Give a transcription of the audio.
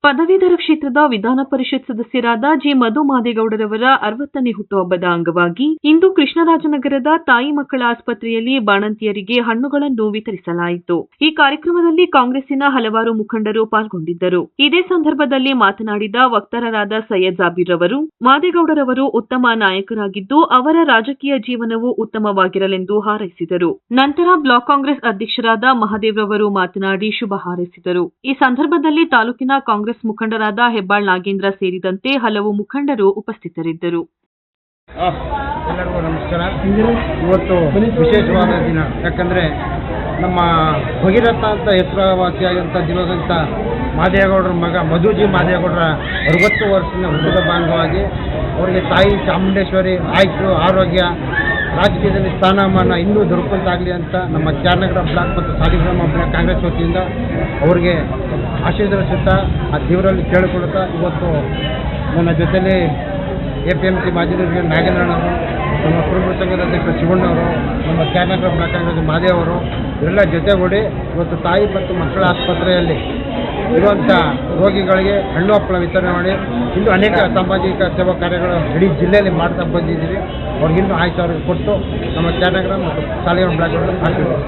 ಪದವೀಧರ ಕ್ಷೇತ್ರದ ವಿಧಾನ ಪರಿಷತ್ ಸದಸ್ಯರಾದ ಜಿ ಮಧು ಮಾದೇಗೌಡರವರ 60ನೇ ಹುಟ್ಟುಹಬ್ಬದ ಅಂಗವಾಗಿ ಇಂದು ಕೃಷ್ಣರಾಜನಗರದ ತಾಯಿ ಮಕ್ಕಳ ಆಸ್ಪತ್ರೆಯಲ್ಲಿ ಬಾಣಂತಿಯರಿಗೆ ಹಣ್ಣುಗಳನ್ನು ವಿತರಿಸಲಾಯಿತು. ಈ ಕಾರ್ಯಕ್ರಮದಲ್ಲಿ ಕಾಂಗ್ರೆಸ್ಸಿನ ಹಲವಾರು ಮುಖಂಡರು ಪಾಲ್ಗೊಂಡಿದ್ದರು. ಇದೇ ಸಂದರ್ಭದಲ್ಲಿ ಮಾತನಾಡಿದ ವಕ್ತಾರರಾದ ಸೈಯದ್ ಜಾಬೀರ್ ಅವರು, ಮಾದೇಗೌಡರವರು ಉತ್ತಮ ನಾಯಕರಾಗಿದ್ದು ಅವರ ರಾಜಕೀಯ ಜೀವನವು ಉತ್ತಮವಾಗಿರಲೆಂದು ಹಾರೈಸಿದರು. ನಂತರ ಬ್ಲಾಕ್ ಕಾಂಗ್ರೆಸ್ ಅಧ್ಯಕ್ಷರಾದ ಮಹದೇವ್ರವರು ಮಾತನಾಡಿ ಶುಭ ಹಾರೈಸಿದರು. ಈ ಸಂದರ್ಭದಲ್ಲಿ ತಾಲೂಕಿನ ಕಾಂಗ್ರೆಸ್ ಮುಖಂಡರಾದ ಹೆಬ್ಬಾಳ್ ನಾಗೇಂದ್ರ ಸೇರಿದಂತೆ ಹಲವು ಮುಖಂಡರು ಉಪಸ್ಥಿತರಿದ್ದರು. ಎಲ್ಲರಿಗೂ ನಮಸ್ಕಾರ. ಇವತ್ತು ವಿಶೇಷವಾದ ದಿನ. ಯಾಕಂದರೆ ನಮ್ಮ ಭಗೀರಥ ಅಂತ ಹೆಸರುವಾಸಿಯಾದಂಥ ದಿವಂಗತ ಮಾದೇಗೌಡರ ಮಗ ಮಧುಜಿ ಮಾದೇಗೌಡರ 60 ವರ್ಷದ ಹುಟ್ಟುಹಬ್ಬ ಅಂಗವಾಗಿ ಅವರಿಗೆ ತಾಯಿ ಚಾಮುಂಡೇಶ್ವರಿ ಆಯುಷ್ಯ ಆರೋಗ್ಯ ರಾಜಕೀಯದಲ್ಲಿ ಸ್ಥಾನಮಾನ ಇನ್ನೂ ದೊರಕುವಂತಾಗಲಿ ಅಂತ ನಮ್ಮ ಚಾಮನಗರ ಬ್ಲಾಕ್ ಮತ್ತು ಸಾಲಿಗ್ರಾಮ ಬ್ಲಾಕ್ ಕಾಂಗ್ರೆಸ್ ವತಿಯಿಂದ ಅವರಿಗೆ ಆಶೀರ್ವದಿಸುತ್ತಾ ಆ ದೇವರಲ್ಲಿ ಕೇಳಿಕೊಳ್ಳುತ್ತಾ ಇವತ್ತು ನನ್ನ ಜೊತೆಯಲ್ಲಿ APMC ಮಾಜಿ ನಾಗೇಂದ್ರನವರು, ನಮ್ಮ ಕುರುಬ ಸಂಘದ ಅಧ್ಯಕ್ಷ ಶಿವಣ್ಣವರು, ನಮ್ಮ ಚಾಮನಗರ ಬ್ಲಾಕ್ ಕಾಂಗ್ರೆಸ್ ಮಾದೇವ್ ಅವರು ಇವರೆಲ್ಲ ಜೊತೆಗೂಡಿ ಇವತ್ತು ತಾಯಿ ಮತ್ತು ಮಕ್ಕಳ ಆಸ್ಪತ್ರೆಯಲ್ಲಿ ಇರುವಂಥ ರೋಗಿಗಳಿಗೆ ಹಣ್ಣು ಹಪ್ಪಳ ವಿತರಣೆ ಮಾಡಿ ಇನ್ನೂ ಅನೇಕ ಸಾಮಾಜಿಕ ಸೇವಾ ಕಾರ್ಯಗಳು ಇಡೀ ಜಿಲ್ಲೆಯಲ್ಲಿ ಮಾಡ್ತಾ ಬಂದಿದ್ದೀವಿ. ಅವ್ರಿಗಿನ್ನೂ ಆಯ್ತು ಅವ್ರಿಗೆ ಕೊಟ್ಟು ನಮ್ಮ ಚಾಮನಗರ ಮತ್ತು ಸಾಲಿಗ್ರಾಮ ಬ್ಲಾಕ್ ಆಶೀರ್ವಾದ.